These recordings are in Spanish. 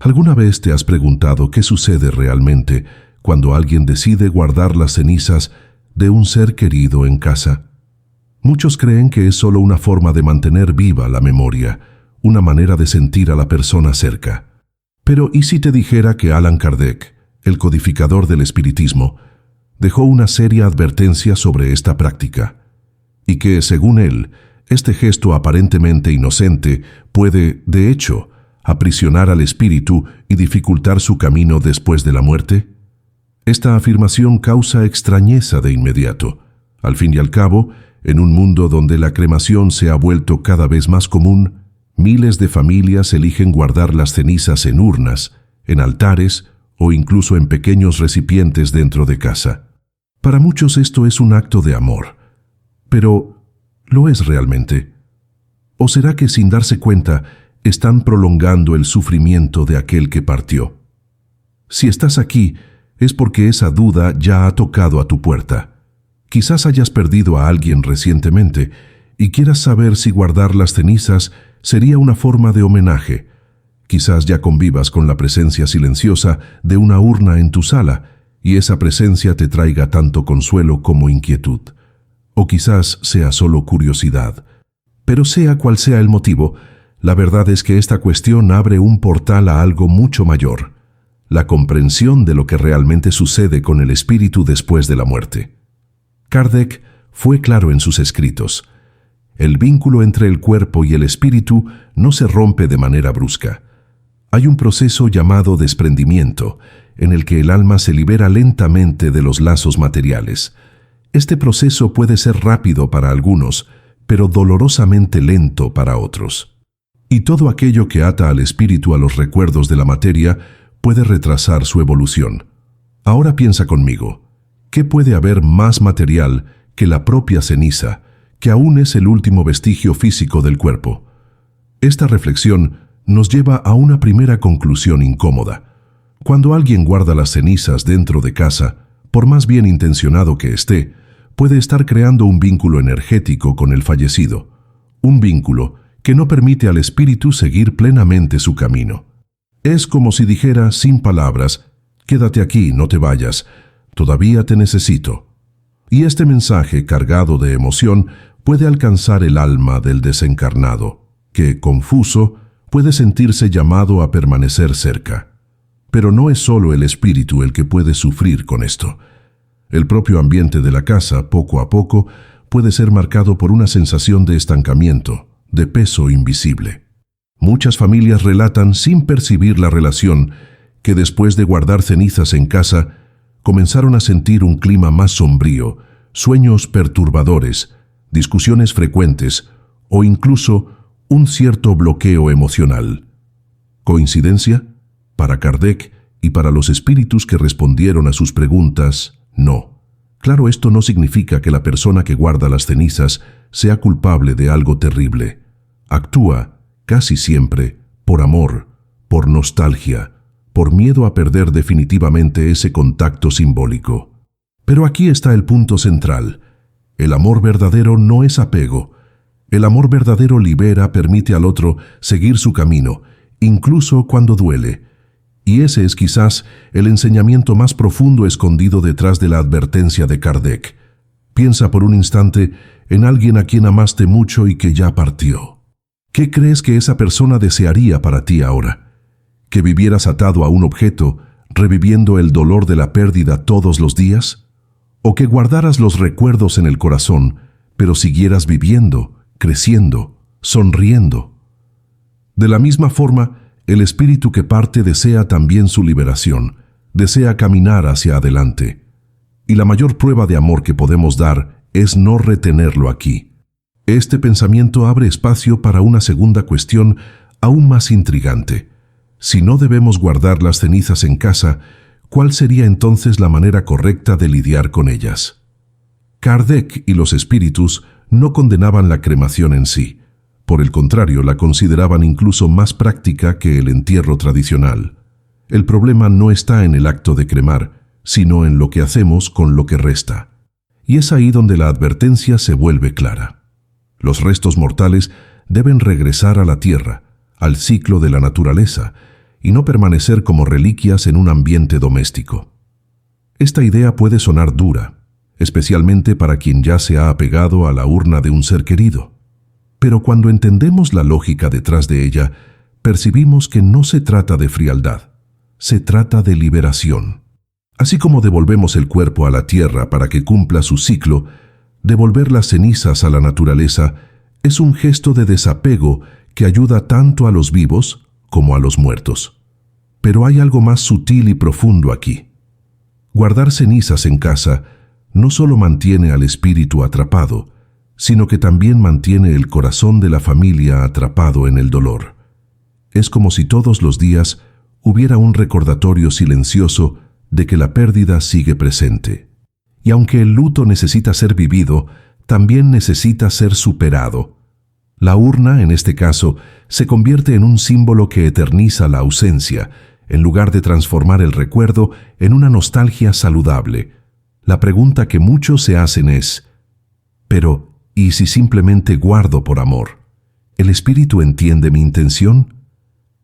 ¿Alguna vez te has preguntado qué sucede realmente cuando alguien decide guardar las cenizas de un ser querido en casa? Muchos creen que es solo una forma de mantener viva la memoria, una manera de sentir a la persona cerca. Pero ¿y si te dijera que Allan Kardec, el codificador del espiritismo, dejó una seria advertencia sobre esta práctica? Y que, según él, este gesto aparentemente inocente puede, de hecho, aprisionar al espíritu y dificultar su camino después de la muerte. Esta afirmación causa extrañeza de inmediato. Al fin y al cabo, en un mundo donde la cremación se ha vuelto cada vez más común, miles de familias eligen guardar las cenizas en urnas, en altares o incluso en pequeños recipientes dentro de casa. Para muchos esto es un acto de amor. Pero, ¿lo es realmente? ¿O será que sin darse cuenta están prolongando el sufrimiento de aquel que partió? Si estás aquí, es porque esa duda ya ha tocado a tu puerta. Quizás hayas perdido a alguien recientemente y quieras saber si guardar las cenizas sería una forma de homenaje. Quizás ya convivas con la presencia silenciosa de una urna en tu sala y esa presencia te traiga tanto consuelo como inquietud. O quizás sea solo curiosidad. Pero sea cual sea el motivo, la verdad es que esta cuestión abre un portal a algo mucho mayor: la comprensión de lo que realmente sucede con el espíritu después de la muerte. Kardec fue claro en sus escritos. El vínculo entre el cuerpo y el espíritu no se rompe de manera brusca. Hay un proceso llamado desprendimiento, en el que el alma se libera lentamente de los lazos materiales. Este proceso puede ser rápido para algunos, pero dolorosamente lento para otros. Y todo aquello que ata al espíritu a los recuerdos de la materia puede retrasar su evolución. Ahora piensa conmigo, ¿qué puede haber más material que la propia ceniza, que aún es el último vestigio físico del cuerpo? Esta reflexión nos lleva a una primera conclusión incómoda. Cuando alguien guarda las cenizas dentro de casa, por más bien intencionado que esté, puede estar creando un vínculo energético con el fallecido, un vínculo que no permite al espíritu seguir plenamente su camino. Es como si dijera sin palabras: quédate aquí, no te vayas, todavía te necesito. Y este mensaje cargado de emoción puede alcanzar el alma del desencarnado, que, confuso, puede sentirse llamado a permanecer cerca. Pero no es solo el espíritu el que puede sufrir con esto. El propio ambiente de la casa, poco a poco, puede ser marcado por una sensación de estancamiento, de peso invisible. Muchas familias relatan, sin percibir la relación, que después de guardar cenizas en casa, comenzaron a sentir un clima más sombrío, sueños perturbadores, discusiones frecuentes o incluso un cierto bloqueo emocional. ¿Coincidencia? Para Kardec y para los espíritus que respondieron a sus preguntas, no. Claro, esto no significa que la persona que guarda las cenizas sea culpable de algo terrible. Actúa, casi siempre, por amor, por nostalgia, por miedo a perder definitivamente ese contacto simbólico. Pero aquí está el punto central. El amor verdadero no es apego. El amor verdadero libera, permite al otro seguir su camino, incluso cuando duele. Y ese es quizás el enseñamiento más profundo escondido detrás de la advertencia de Kardec. Piensa por un instante en alguien a quien amaste mucho y que ya partió. ¿Qué crees que esa persona desearía para ti ahora? ¿Que vivieras atado a un objeto, reviviendo el dolor de la pérdida todos los días? ¿O que guardaras los recuerdos en el corazón, pero siguieras viviendo, creciendo, sonriendo? De la misma forma, el espíritu que parte desea también su liberación, desea caminar hacia adelante. Y la mayor prueba de amor que podemos dar es no retenerlo aquí. Este pensamiento abre espacio para una segunda cuestión aún más intrigante. Si no debemos guardar las cenizas en casa, ¿cuál sería entonces la manera correcta de lidiar con ellas? Kardec y los espíritus no condenaban la cremación en sí. Por el contrario, la consideraban incluso más práctica que el entierro tradicional. El problema no está en el acto de cremar, sino en lo que hacemos con lo que resta. Y es ahí donde la advertencia se vuelve clara. Los restos mortales deben regresar a la tierra, al ciclo de la naturaleza, y no permanecer como reliquias en un ambiente doméstico. Esta idea puede sonar dura, especialmente para quien ya se ha apegado a la urna de un ser querido. Pero cuando entendemos la lógica detrás de ella, percibimos que no se trata de frialdad, se trata de liberación. Así como devolvemos el cuerpo a la tierra para que cumpla su ciclo, devolver las cenizas a la naturaleza es un gesto de desapego que ayuda tanto a los vivos como a los muertos. Pero hay algo más sutil y profundo aquí. Guardar cenizas en casa no solo mantiene al espíritu atrapado, sino que también mantiene el corazón de la familia atrapado en el dolor. Es como si todos los días hubiera un recordatorio silencioso de que la pérdida sigue presente. Y aunque el luto necesita ser vivido, también necesita ser superado. La urna, en este caso, se convierte en un símbolo que eterniza la ausencia, en lugar de transformar el recuerdo en una nostalgia saludable. La pregunta que muchos se hacen es: ¿pero y si simplemente guardo por amor? ¿El espíritu entiende mi intención?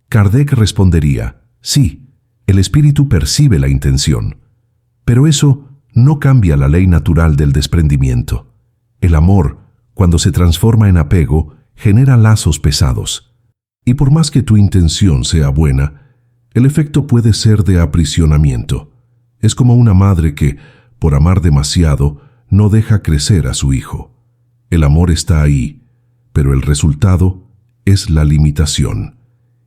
Kardec respondería: sí, el espíritu percibe la intención, pero eso no cambia la ley natural del desprendimiento. El amor, cuando se transforma en apego, genera lazos pesados. Y por más que tu intención sea buena, el efecto puede ser de aprisionamiento. Es como una madre que, por amar demasiado, no deja crecer a su hijo. El amor está ahí, pero el resultado es la limitación.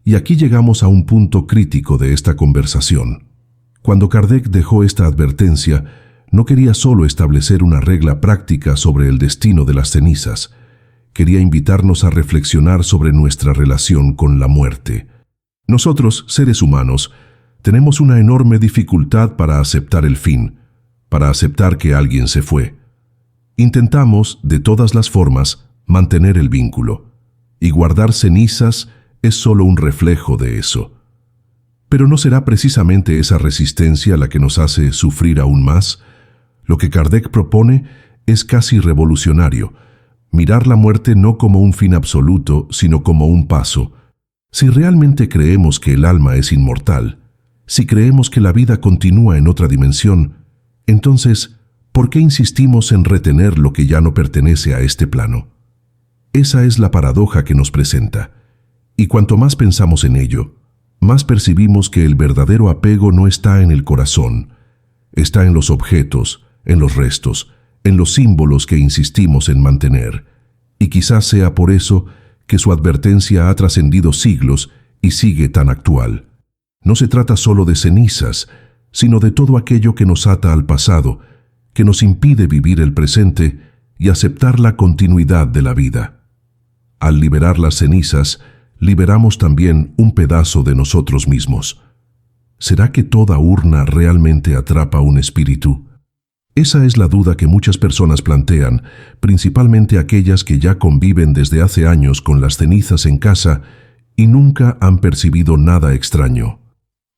Y aquí llegamos a un punto crítico de esta conversación. Cuando Kardec dejó esta advertencia, no quería solo establecer una regla práctica sobre el destino de las cenizas. Quería invitarnos a reflexionar sobre nuestra relación con la muerte. Nosotros, seres humanos, tenemos una enorme dificultad para aceptar el fin, para aceptar que alguien se fue. Intentamos, de todas las formas, mantener el vínculo, y guardar cenizas es solo un reflejo de eso. Pero ¿no será precisamente esa resistencia la que nos hace sufrir aún más? Lo que Kardec propone es casi revolucionario: mirar la muerte no como un fin absoluto, sino como un paso. Si realmente creemos que el alma es inmortal, si creemos que la vida continúa en otra dimensión, entonces, ¿por qué insistimos en retener lo que ya no pertenece a este plano? Esa es la paradoja que nos presenta. Y cuanto más pensamos en ello, más percibimos que el verdadero apego no está en el corazón, está en los objetos, en los restos, en los símbolos que insistimos en mantener. Y quizás sea por eso que su advertencia ha trascendido siglos y sigue tan actual. No se trata solo de cenizas, sino de todo aquello que nos ata al pasado, que nos impide vivir el presente y aceptar la continuidad de la vida. Al liberar las cenizas, liberamos también un pedazo de nosotros mismos. ¿Será que toda urna realmente atrapa un espíritu? Esa es la duda que muchas personas plantean, principalmente aquellas que ya conviven desde hace años con las cenizas en casa y nunca han percibido nada extraño.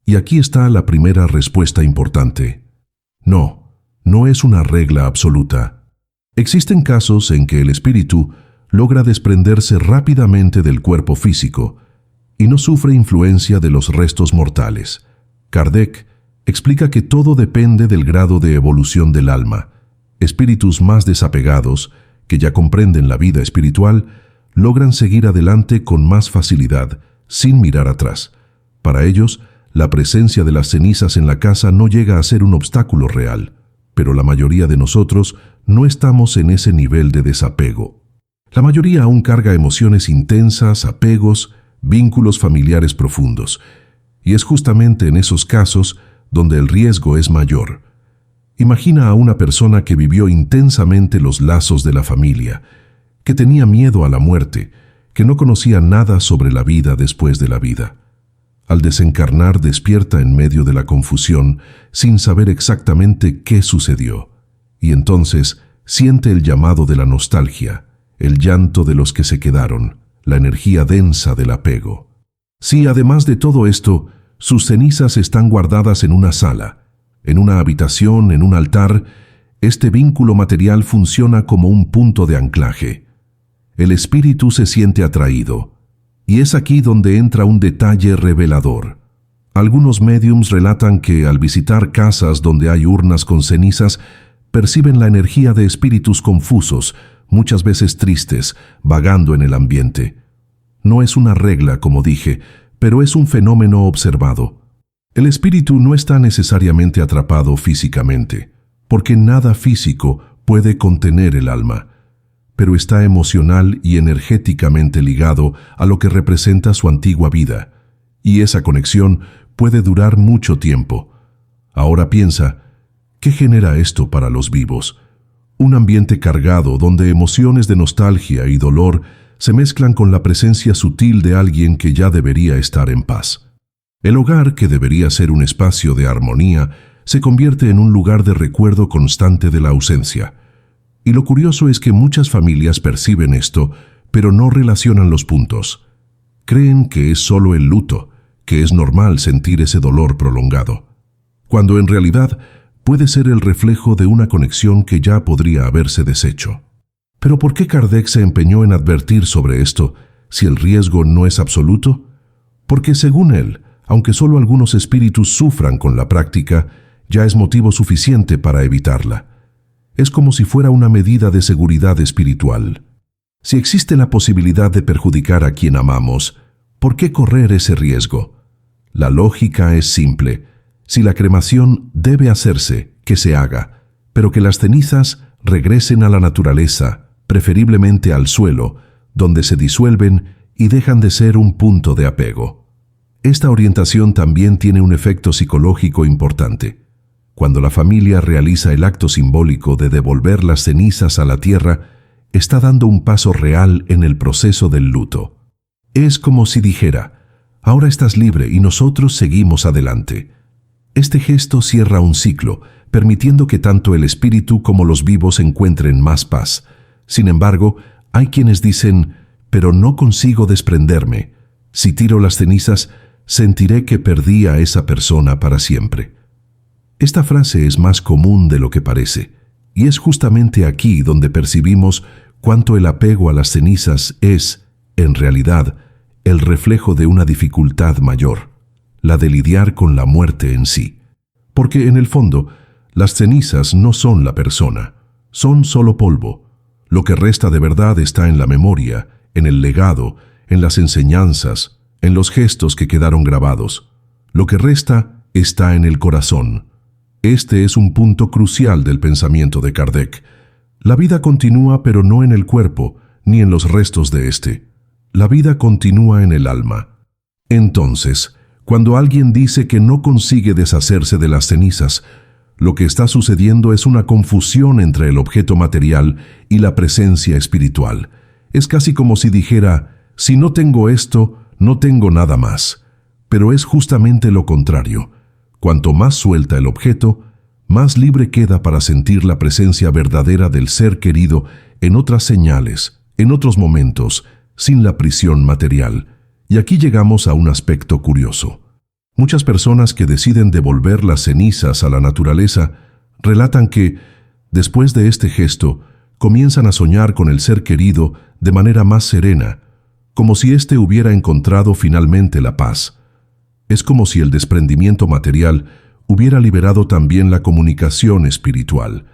Y aquí está la primera respuesta importante. No, no es una regla absoluta. Existen casos en que el espíritu logra desprenderse rápidamente del cuerpo físico y no sufre influencia de los restos mortales. Kardec explica que todo depende del grado de evolución del alma. Espíritus más desapegados, que ya comprenden la vida espiritual, logran seguir adelante con más facilidad, sin mirar atrás. Para ellos, la presencia de las cenizas en la casa no llega a ser un obstáculo real, pero la mayoría de nosotros no estamos en ese nivel de desapego. La mayoría aún carga emociones intensas, apegos, vínculos familiares profundos, y es justamente en esos casos donde el riesgo es mayor. Imagina a una persona que vivió intensamente los lazos de la familia, que tenía miedo a la muerte, que no conocía nada sobre la vida después de la vida. Al desencarnar despierta en medio de la confusión, sin saber exactamente qué sucedió, y entonces siente el llamado de la nostalgia, el llanto de los que se quedaron, la energía densa del apego. Si además de todo esto, sus cenizas están guardadas en una sala, en una habitación, en un altar, este vínculo material funciona como un punto de anclaje. El espíritu se siente atraído, y es aquí donde entra un detalle revelador. Algunos médiums relatan que al visitar casas donde hay urnas con cenizas, perciben la energía de espíritus confusos, muchas veces tristes, vagando en el ambiente. No es una regla, como dije, pero es un fenómeno observado. El espíritu no está necesariamente atrapado físicamente, porque nada físico puede contener el alma, pero está emocional y energéticamente ligado a lo que representa su antigua vida, y esa conexión puede durar mucho tiempo. Ahora piensa, ¿qué genera esto para los vivos? Un ambiente cargado donde emociones de nostalgia y dolor se mezclan con la presencia sutil de alguien que ya debería estar en paz. El hogar, que debería ser un espacio de armonía, se convierte en un lugar de recuerdo constante de la ausencia. Y lo curioso es que muchas familias perciben esto, pero no relacionan los puntos. Creen que es solo el luto, que es normal sentir ese dolor prolongado, cuando en realidad puede ser el reflejo de una conexión que ya podría haberse deshecho. Pero ¿por qué Kardec se empeñó en advertir sobre esto, si el riesgo no es absoluto? Porque según él, aunque solo algunos espíritus sufran con la práctica, ya es motivo suficiente para evitarla. Es como si fuera una medida de seguridad espiritual. Si existe la posibilidad de perjudicar a quien amamos, ¿por qué correr ese riesgo? La lógica es simple. Si la cremación debe hacerse, que se haga, pero que las cenizas regresen a la naturaleza, preferiblemente al suelo, donde se disuelven y dejan de ser un punto de apego. Esta orientación también tiene un efecto psicológico importante. Cuando la familia realiza el acto simbólico de devolver las cenizas a la tierra, está dando un paso real en el proceso del luto. Es como si dijera, ahora estás libre y nosotros seguimos adelante. Este gesto cierra un ciclo, permitiendo que tanto el espíritu como los vivos encuentren más paz. Sin embargo, hay quienes dicen, pero no consigo desprenderme. Si tiro las cenizas, sentiré que perdí a esa persona para siempre. Esta frase es más común de lo que parece, y es justamente aquí donde percibimos cuánto el apego a las cenizas es, en realidad, el reflejo de una dificultad mayor, la de lidiar con la muerte en sí. Porque en el fondo, las cenizas no son la persona, son solo polvo. Lo que resta de verdad está en la memoria, en el legado, en las enseñanzas, en los gestos que quedaron grabados. Lo que resta está en el corazón. Este es un punto crucial del pensamiento de Kardec. La vida continúa, pero no en el cuerpo, ni en los restos de éste. La vida continúa en el alma. Entonces, cuando alguien dice que no consigue deshacerse de las cenizas, lo que está sucediendo es una confusión entre el objeto material y la presencia espiritual. Es casi como si dijera, si no tengo esto, no tengo nada más. Pero es justamente lo contrario. Cuanto más suelta el objeto, más libre queda para sentir la presencia verdadera del ser querido en otras señales, en otros momentos, sin la prisión material. Y aquí llegamos a un aspecto curioso. Muchas personas que deciden devolver las cenizas a la naturaleza relatan que, después de este gesto, comienzan a soñar con el ser querido de manera más serena, como si éste hubiera encontrado finalmente la paz. Es como si el desprendimiento material hubiera liberado también la comunicación espiritual.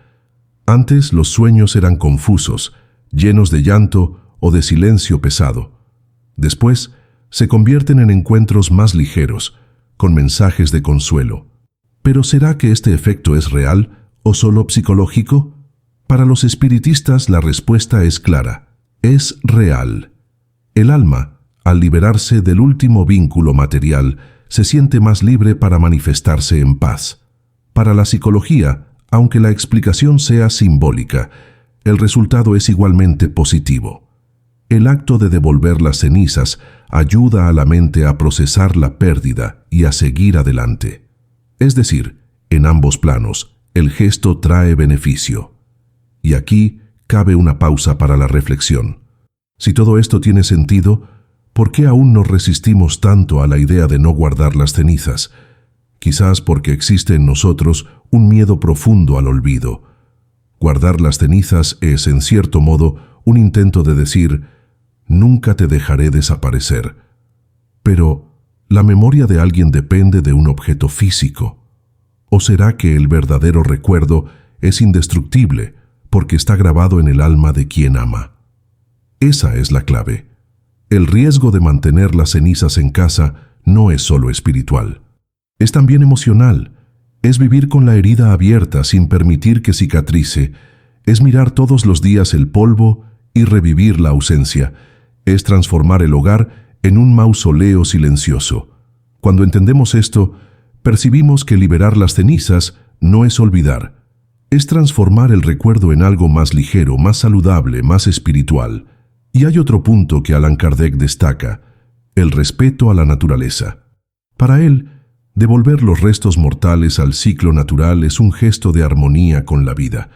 Antes los sueños eran confusos, llenos de llanto o de silencio pesado. Después se convierten en encuentros más ligeros, con mensajes de consuelo. ¿Pero será que este efecto es real o solo psicológico? Para los espiritistas la respuesta es clara. Es real. El alma, al liberarse del último vínculo material, se siente más libre para manifestarse en paz. Para la psicología, aunque la explicación sea simbólica, el resultado es igualmente positivo. El acto de devolver las cenizas ayuda a la mente a procesar la pérdida y a seguir adelante. Es decir, en ambos planos, el gesto trae beneficio. Y aquí cabe una pausa para la reflexión. Si todo esto tiene sentido, ¿por qué aún nos resistimos tanto a la idea de no guardar las cenizas? Quizás porque existe en nosotros un miedo profundo al olvido. Guardar las cenizas es, en cierto modo, un intento de decir, nunca te dejaré desaparecer. Pero, ¿la memoria de alguien depende de un objeto físico? ¿O será que el verdadero recuerdo es indestructible porque está grabado en el alma de quien ama? Esa es la clave. El riesgo de mantener las cenizas en casa no es solo espiritual. Es también emocional. Es vivir con la herida abierta sin permitir que cicatrice. Es mirar todos los días el polvo y revivir la ausencia. Es transformar el hogar en un mausoleo silencioso. Cuando entendemos esto, percibimos que liberar las cenizas no es olvidar. Es transformar el recuerdo en algo más ligero, más saludable, más espiritual. Y hay otro punto que Allan Kardec destaca: el respeto a la naturaleza. Para él, devolver los restos mortales al ciclo natural es un gesto de armonía con la vida.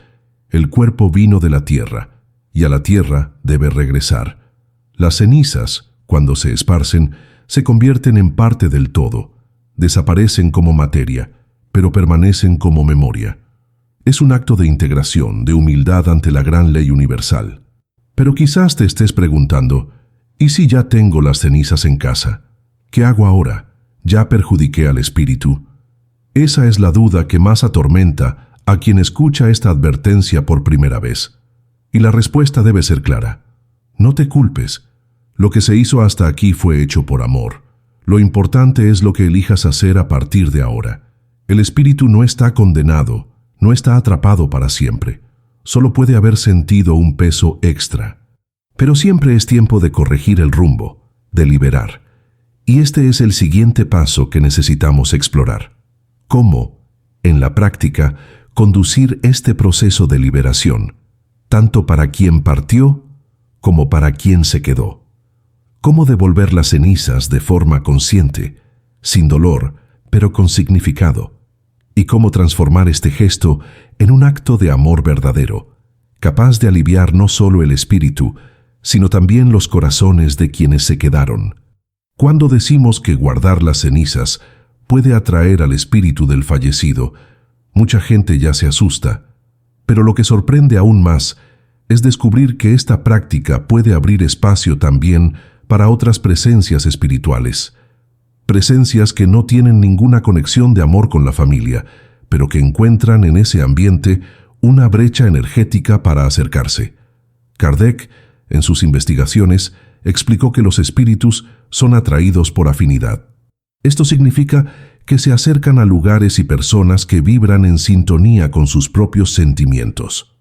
El cuerpo vino de la tierra, y a la tierra debe regresar. Las cenizas, cuando se esparcen, se convierten en parte del todo. Desaparecen como materia, pero permanecen como memoria. Es un acto de integración, de humildad ante la gran ley universal. Pero quizás te estés preguntando, ¿y si ya tengo las cenizas en casa? ¿Qué hago ahora? ¿Ya perjudiqué al espíritu? Esa es la duda que más atormenta a quien escucha esta advertencia por primera vez. Y la respuesta debe ser clara. No te culpes. Lo que se hizo hasta aquí fue hecho por amor. Lo importante es lo que elijas hacer a partir de ahora. El espíritu no está condenado, no está atrapado para siempre. Solo puede haber sentido un peso extra. Pero siempre es tiempo de corregir el rumbo, de liberar. Y este es el siguiente paso que necesitamos explorar. ¿Cómo, en la práctica, conducir este proceso de liberación, tanto para quien partió como para quien se quedó? ¿Cómo devolver las cenizas de forma consciente, sin dolor, pero con significado? ¿Y cómo transformar este gesto en un acto de amor verdadero, capaz de aliviar no solo el espíritu, sino también los corazones de quienes se quedaron? Cuando decimos que guardar las cenizas puede atraer al espíritu del fallecido, mucha gente ya se asusta, pero lo que sorprende aún más es descubrir que esta práctica puede abrir espacio también para otras presencias espirituales, presencias que no tienen ninguna conexión de amor con la familia, pero que encuentran en ese ambiente una brecha energética para acercarse. Kardec, en sus investigaciones, explicó que los espíritus son atraídos por afinidad. Esto significa que se acercan a lugares y personas que vibran en sintonía con sus propios sentimientos.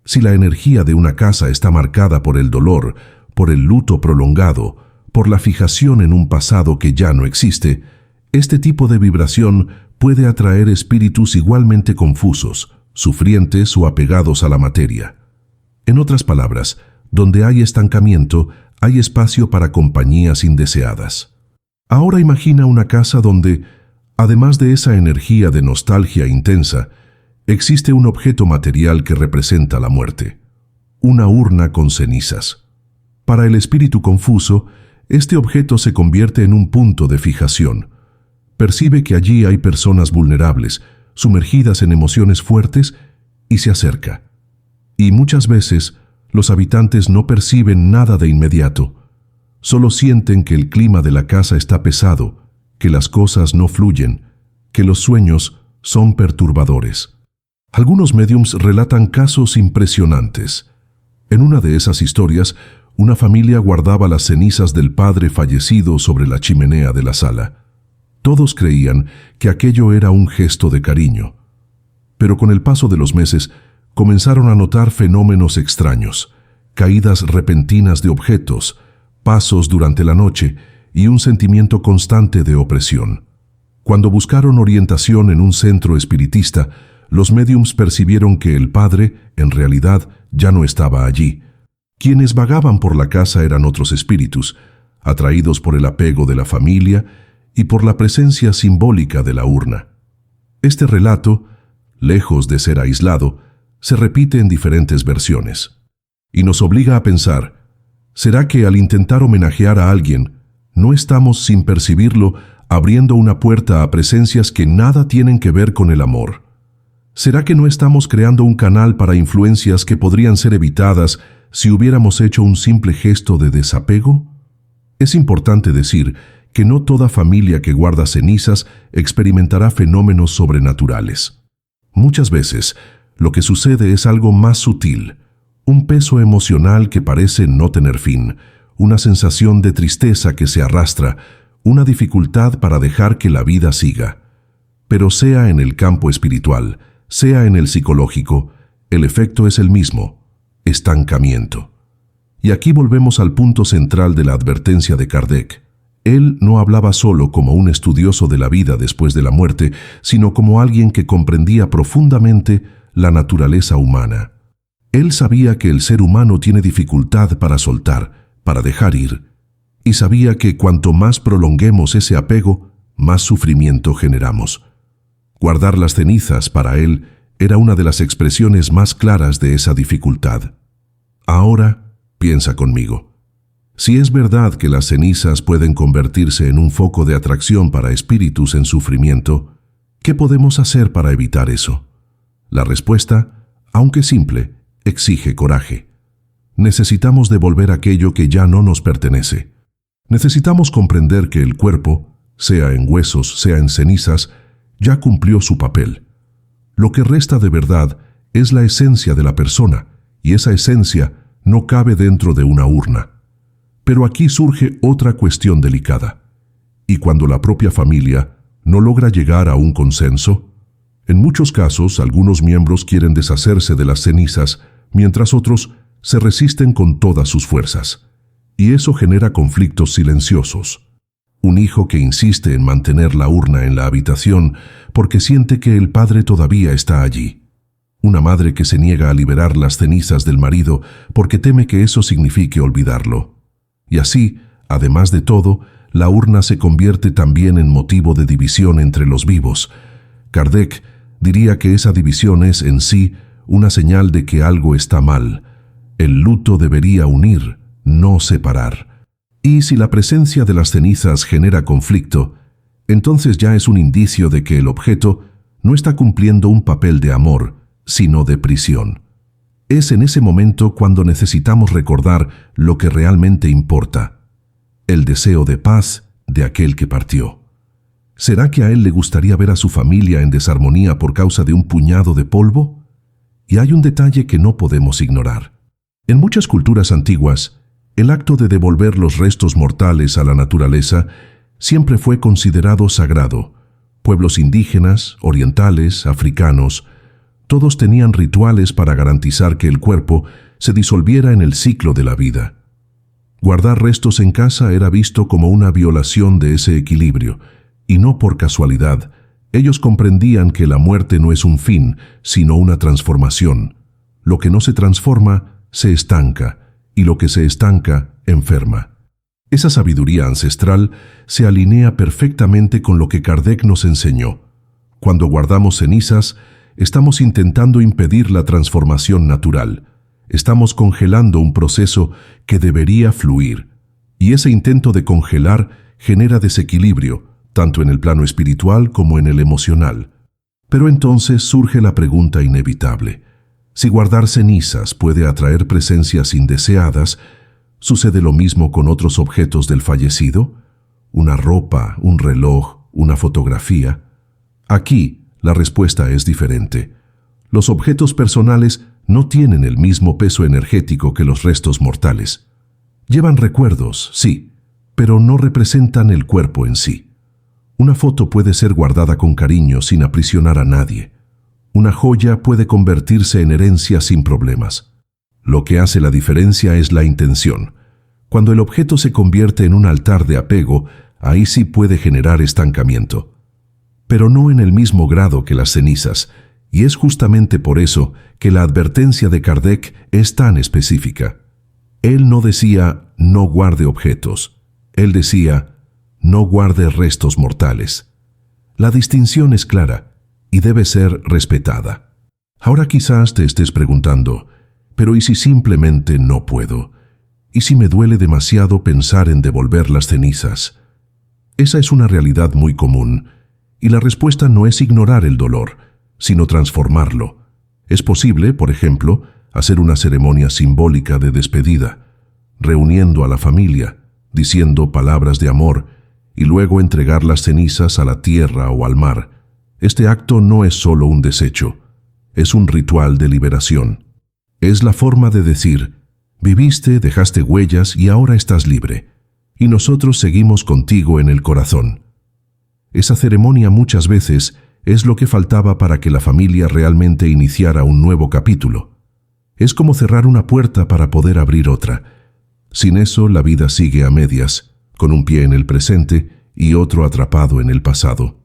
Si la energía de una casa está marcada por el dolor, por el luto prolongado, por la fijación en un pasado que ya no existe, este tipo de vibración puede atraer espíritus igualmente confusos, sufrientes o apegados a la materia. En otras palabras, donde hay estancamiento, hay espacio para compañías indeseadas. Ahora imagina una casa donde, además de esa energía de nostalgia intensa, existe un objeto material que representa la muerte, una urna con cenizas. Para el espíritu confuso, este objeto se convierte en un punto de fijación. Percibe que allí hay personas vulnerables, sumergidas en emociones fuertes, y se acerca. Y muchas veces, los habitantes no perciben nada de inmediato. Solo sienten que el clima de la casa está pesado, que las cosas no fluyen, que los sueños son perturbadores. Algunos médiums relatan casos impresionantes. En una de esas historias, una familia guardaba las cenizas del padre fallecido sobre la chimenea de la sala. Todos creían que aquello era un gesto de cariño. Pero con el paso de los meses, comenzaron a notar fenómenos extraños, caídas repentinas de objetos, pasos durante la noche y un sentimiento constante de opresión. Cuando buscaron orientación en un centro espiritista, los médiums percibieron que el padre, en realidad, ya no estaba allí. Quienes vagaban por la casa eran otros espíritus, atraídos por el apego de la familia y por la presencia simbólica de la urna. Este relato, lejos de ser aislado, se repite en diferentes versiones, y nos obliga a pensar, ¿será que al intentar homenajear a alguien, no estamos, sin percibirlo, abriendo una puerta a presencias que nada tienen que ver con el amor? ¿Será que no estamos creando un canal para influencias que podrían ser evitadas si hubiéramos hecho un simple gesto de desapego? Es importante decir que no toda familia que guarda cenizas experimentará fenómenos sobrenaturales. Muchas veces, lo que sucede es algo más sutil, un peso emocional que parece no tener fin, una sensación de tristeza que se arrastra, una dificultad para dejar que la vida siga. Pero sea en el campo espiritual, sea en el psicológico, el efecto es el mismo: estancamiento. Y aquí volvemos al punto central de la advertencia de Kardec. Él no hablaba solo como un estudioso de la vida después de la muerte, sino como alguien que comprendía profundamente la naturaleza humana. Él sabía que el ser humano tiene dificultad para soltar, para dejar ir, y sabía que cuanto más prolonguemos ese apego, más sufrimiento generamos. Guardar las cenizas, para él, era una de las expresiones más claras de esa dificultad. Ahora, piensa conmigo, si es verdad que las cenizas pueden convertirse en un foco de atracción para espíritus en sufrimiento, ¿qué podemos hacer para evitar eso? La respuesta, aunque simple, exige coraje. Necesitamos devolver aquello que ya no nos pertenece. Necesitamos comprender que el cuerpo, sea en huesos, sea en cenizas, ya cumplió su papel. Lo que resta de verdad es la esencia de la persona, y esa esencia no cabe dentro de una urna. Pero aquí surge otra cuestión delicada. ¿Y cuando la propia familia no logra llegar a un consenso? En muchos casos, algunos miembros quieren deshacerse de las cenizas, mientras otros se resisten con todas sus fuerzas. Y eso genera conflictos silenciosos. Un hijo que insiste en mantener la urna en la habitación porque siente que el padre todavía está allí. Una madre que se niega a liberar las cenizas del marido porque teme que eso signifique olvidarlo. Y así, además de todo, la urna se convierte también en motivo de división entre los vivos. Kardec diría que esa división es en sí una señal de que algo está mal. El luto debería unir, no separar. Y si la presencia de las cenizas genera conflicto, entonces ya es un indicio de que el objeto no está cumpliendo un papel de amor, sino de prisión. Es en ese momento cuando necesitamos recordar lo que realmente importa: el deseo de paz de aquel que partió. ¿Será que a él le gustaría ver a su familia en desarmonía por causa de un puñado de polvo? Y hay un detalle que no podemos ignorar. En muchas culturas antiguas, el acto de devolver los restos mortales a la naturaleza siempre fue considerado sagrado. Pueblos indígenas, orientales, africanos, todos tenían rituales para garantizar que el cuerpo se disolviera en el ciclo de la vida. Guardar restos en casa era visto como una violación de ese equilibrio, y no por casualidad. Ellos comprendían que la muerte no es un fin, sino una transformación. Lo que no se transforma, se estanca, y lo que se estanca, enferma. Esa sabiduría ancestral se alinea perfectamente con lo que Kardec nos enseñó. Cuando guardamos cenizas, estamos intentando impedir la transformación natural. Estamos congelando un proceso que debería fluir. Y ese intento de congelar genera desequilibrio, tanto en el plano espiritual como en el emocional. Pero entonces surge la pregunta inevitable: si guardar cenizas puede atraer presencias indeseadas, ¿sucede lo mismo con otros objetos del fallecido? ¿Una ropa, un reloj, una fotografía? Aquí, la respuesta es diferente. Los objetos personales no tienen el mismo peso energético que los restos mortales. Llevan recuerdos, sí, pero no representan el cuerpo en sí. Una foto puede ser guardada con cariño sin aprisionar a nadie. Una joya puede convertirse en herencia sin problemas. Lo que hace la diferencia es la intención. Cuando el objeto se convierte en un altar de apego, ahí sí puede generar estancamiento. Pero no en el mismo grado que las cenizas, y es justamente por eso que la advertencia de Kardec es tan específica. Él no decía «no guarde objetos», él decía «no guarde restos mortales». La distinción es clara y debe ser respetada. Ahora quizás te estés preguntando, ¿pero y si simplemente no puedo? ¿Y si me duele demasiado pensar en devolver las cenizas? Esa es una realidad muy común, y la respuesta no es ignorar el dolor, sino transformarlo. Es posible, por ejemplo, hacer una ceremonia simbólica de despedida, reuniendo a la familia, diciendo palabras de amor y luego entregar las cenizas a la tierra o al mar. Este acto no es solo un desecho, es un ritual de liberación. Es la forma de decir: viviste, dejaste huellas y ahora estás libre, y nosotros seguimos contigo en el corazón. Esa ceremonia muchas veces es lo que faltaba para que la familia realmente iniciara un nuevo capítulo. Es como cerrar una puerta para poder abrir otra. Sin eso, la vida sigue a medias, con un pie en el presente y otro atrapado en el pasado.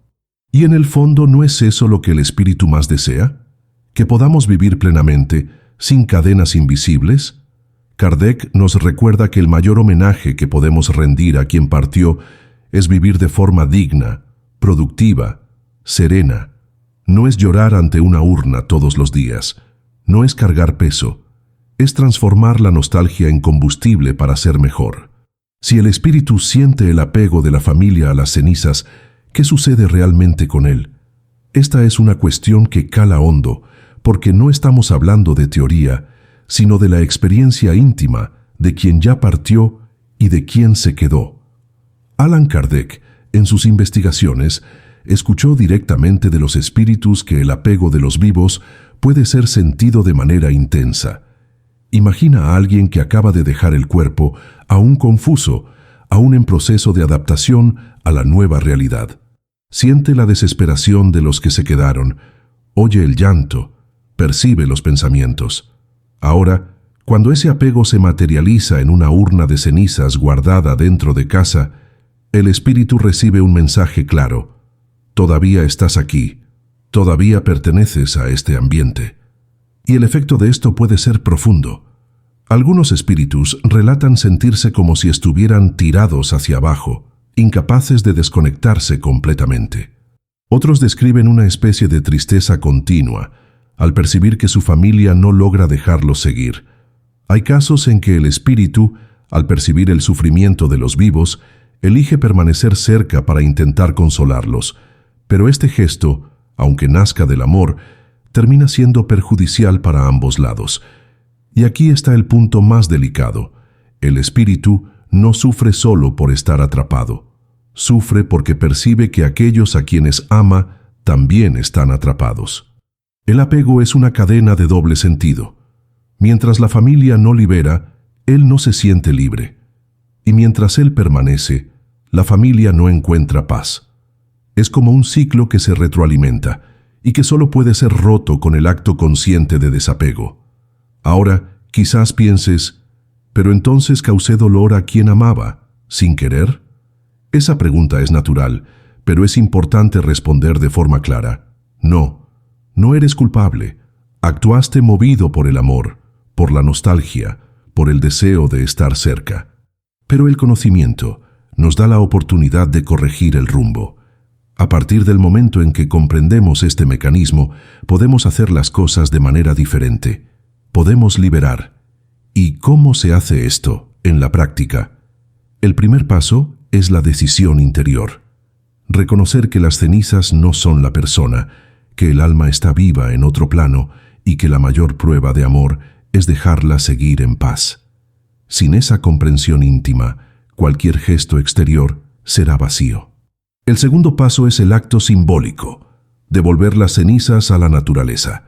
¿Y en el fondo no es eso lo que el espíritu más desea? ¿Que podamos vivir plenamente, sin cadenas invisibles? Kardec nos recuerda que el mayor homenaje que podemos rendir a quien partió es vivir de forma digna, productiva, serena. No es llorar ante una urna todos los días, no es cargar peso, es transformar la nostalgia en combustible para ser mejor. Si el espíritu siente el apego de la familia a las cenizas, ¿qué sucede realmente con él? Esta es una cuestión que cala hondo, porque no estamos hablando de teoría, sino de la experiencia íntima de quien ya partió y de quien se quedó. Allan Kardec, en sus investigaciones, escuchó directamente de los espíritus que el apego de los vivos puede ser sentido de manera intensa. Imagina a alguien que acaba de dejar el cuerpo, aún confuso, aún en proceso de adaptación a la nueva realidad. Siente la desesperación de los que se quedaron, oye el llanto, percibe los pensamientos. Ahora, cuando ese apego se materializa en una urna de cenizas guardada dentro de casa, el espíritu recibe un mensaje claro: todavía estás aquí, todavía perteneces a este ambiente. Y el efecto de esto puede ser profundo. Algunos espíritus relatan sentirse como si estuvieran tirados hacia abajo, incapaces de desconectarse completamente. Otros describen una especie de tristeza continua, al percibir que su familia no logra dejarlos seguir. Hay casos en que el espíritu, al percibir el sufrimiento de los vivos, elige permanecer cerca para intentar consolarlos, pero este gesto, aunque nazca del amor, termina siendo perjudicial para ambos lados. Y aquí está el punto más delicado. El espíritu no sufre solo por estar atrapado. Sufre porque percibe que aquellos a quienes ama también están atrapados. El apego es una cadena de doble sentido. Mientras la familia no libera, él no se siente libre. Y mientras él permanece, la familia no encuentra paz. Es como un ciclo que se retroalimenta y que solo puede ser roto con el acto consciente de desapego. Ahora, quizás pienses: ¿pero entonces causé dolor a quien amaba, sin querer? Esa pregunta es natural, pero es importante responder de forma clara: no. No eres culpable. Actuaste movido por el amor, por la nostalgia, por el deseo de estar cerca. Pero el conocimiento nos da la oportunidad de corregir el rumbo. A partir del momento en que comprendemos este mecanismo, podemos hacer las cosas de manera diferente. Podemos liberar. ¿Y cómo se hace esto en la práctica? El primer paso es la decisión interior. Reconocer que las cenizas no son la persona, que el alma está viva en otro plano y que la mayor prueba de amor es dejarla seguir en paz. Sin esa comprensión íntima, cualquier gesto exterior será vacío. El segundo paso es el acto simbólico, devolver las cenizas a la naturaleza.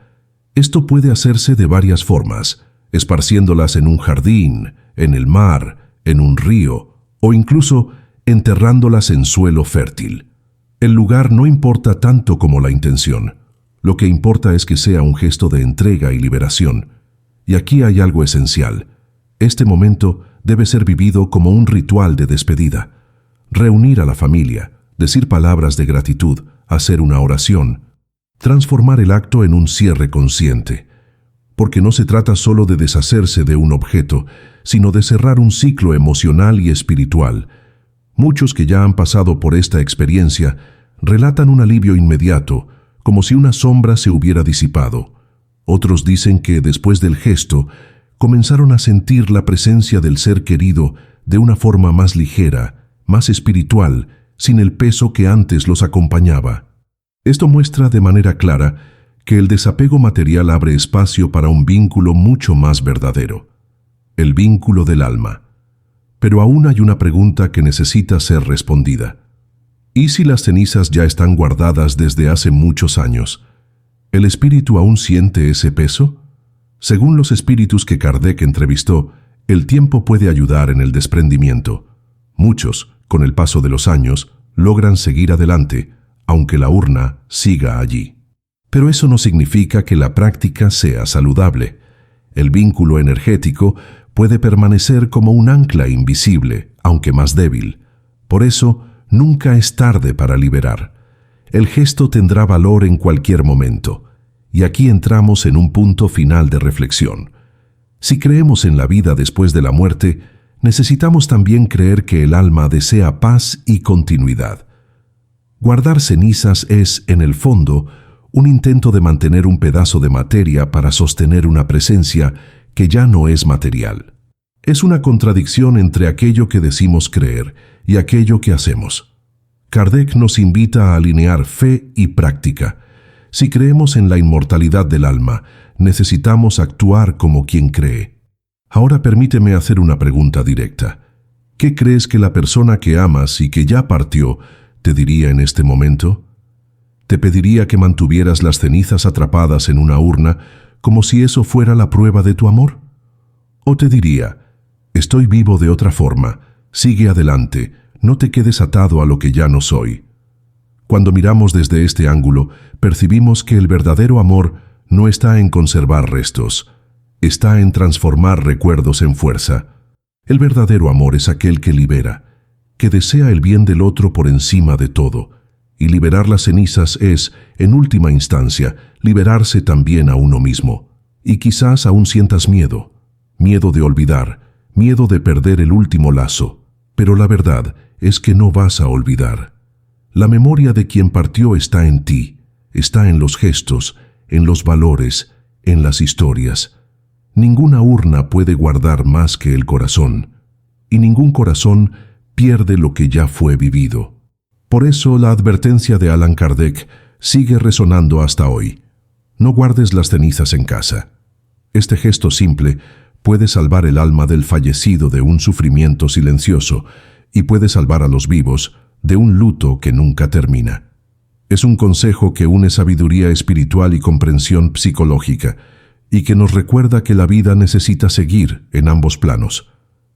Esto puede hacerse de varias formas, esparciéndolas en un jardín, en el mar, en un río o incluso enterrándolas en suelo fértil. El lugar no importa tanto como la intención. Lo que importa es que sea un gesto de entrega y liberación. Y aquí hay algo esencial. Este momento debe ser vivido como un ritual de despedida. Reunir a la familia, decir palabras de gratitud, hacer una oración, transformar el acto en un cierre consciente. Porque no se trata solo de deshacerse de un objeto, sino de cerrar un ciclo emocional y espiritual. Muchos que ya han pasado por esta experiencia relatan un alivio inmediato, como si una sombra se hubiera disipado. Otros dicen que después del gesto comenzaron a sentir la presencia del ser querido de una forma más ligera, más espiritual, sin el peso que antes los acompañaba. Esto muestra de manera clara que el desapego material abre espacio para un vínculo mucho más verdadero, el vínculo del alma. Pero aún hay una pregunta que necesita ser respondida. ¿Y si las cenizas ya están guardadas desde hace muchos años? ¿El espíritu aún siente ese peso? Según los espíritus que Kardec entrevistó, el tiempo puede ayudar en el desprendimiento. Muchos, con el paso de los años, logran seguir adelante, aunque la urna siga allí. Pero eso no significa que la práctica sea saludable. El vínculo energético puede permanecer como un ancla invisible, aunque más débil. Por eso, nunca es tarde para liberar. El gesto tendrá valor en cualquier momento. Y aquí entramos en un punto final de reflexión. Si creemos en la vida después de la muerte, necesitamos también creer que el alma desea paz y continuidad. Guardar cenizas es, en el fondo, un intento de mantener un pedazo de materia para sostener una presencia que ya no es material. Es una contradicción entre aquello que decimos creer y aquello que hacemos. Kardec nos invita a alinear fe y práctica. Si creemos en la inmortalidad del alma, necesitamos actuar como quien cree. Ahora permíteme hacer una pregunta directa. ¿Qué crees que la persona que amas y que ya partió te diría en este momento? ¿Te pediría que mantuvieras las cenizas atrapadas en una urna como si eso fuera la prueba de tu amor? ¿O te diría, estoy vivo de otra forma, sigue adelante, no te quedes atado a lo que ya no soy? Cuando miramos desde este ángulo, percibimos que el verdadero amor no está en conservar restos, está en transformar recuerdos en fuerza. El verdadero amor es aquel que libera, que desea el bien del otro por encima de todo, y liberar las cenizas es, en última instancia, liberarse también a uno mismo. Y quizás aún sientas miedo, miedo de olvidar, miedo de perder el último lazo, pero la verdad es que no vas a olvidar. La memoria de quien partió está en ti, está en los gestos, en los valores, en las historias. Ninguna urna puede guardar más que el corazón, y ningún corazón pierde lo que ya fue vivido. Por eso la advertencia de Allan Kardec sigue resonando hasta hoy. No guardes las cenizas en casa. Este gesto simple puede salvar el alma del fallecido de un sufrimiento silencioso y puede salvar a los vivos de un luto que nunca termina. Es un consejo que une sabiduría espiritual y comprensión psicológica y que nos recuerda que la vida necesita seguir en ambos planos.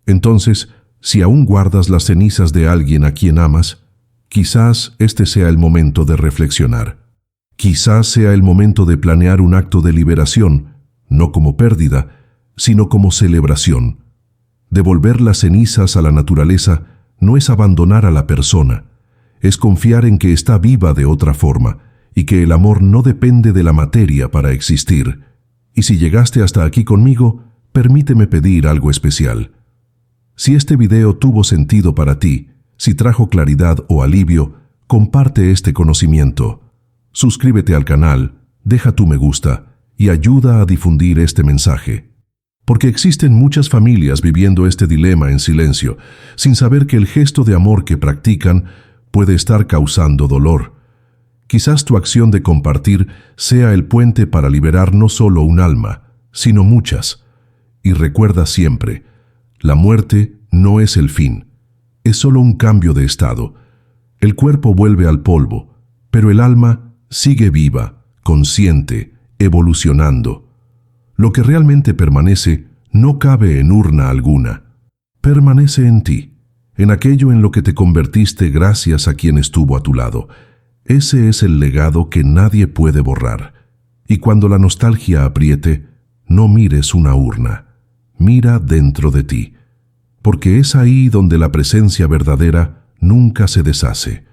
Entonces, si aún guardas las cenizas de alguien a quien amas, quizás este sea el momento de reflexionar. Quizás sea el momento de planear un acto de liberación, no como pérdida, sino como celebración. Devolver las cenizas a la naturaleza no es abandonar a la persona, es confiar en que está viva de otra forma y que el amor no depende de la materia para existir. Y si llegaste hasta aquí conmigo, permíteme pedir algo especial. Si este video tuvo sentido para ti, si trajo claridad o alivio, comparte este conocimiento. Suscríbete al canal, deja tu me gusta y ayuda a difundir este mensaje. Porque existen muchas familias viviendo este dilema en silencio, sin saber que el gesto de amor que practican puede estar causando dolor. Quizás tu acción de compartir sea el puente para liberar no solo un alma, sino muchas. Y recuerda siempre, la muerte no es el fin, es solo un cambio de estado. El cuerpo vuelve al polvo, pero el alma sigue viva, consciente, evolucionando. Lo que realmente permanece no cabe en urna alguna. Permanece en ti, en aquello en lo que te convertiste gracias a quien estuvo a tu lado. Ese es el legado que nadie puede borrar. Y cuando la nostalgia apriete, no mires una urna, mira dentro de ti, porque es ahí donde la presencia verdadera nunca se deshace.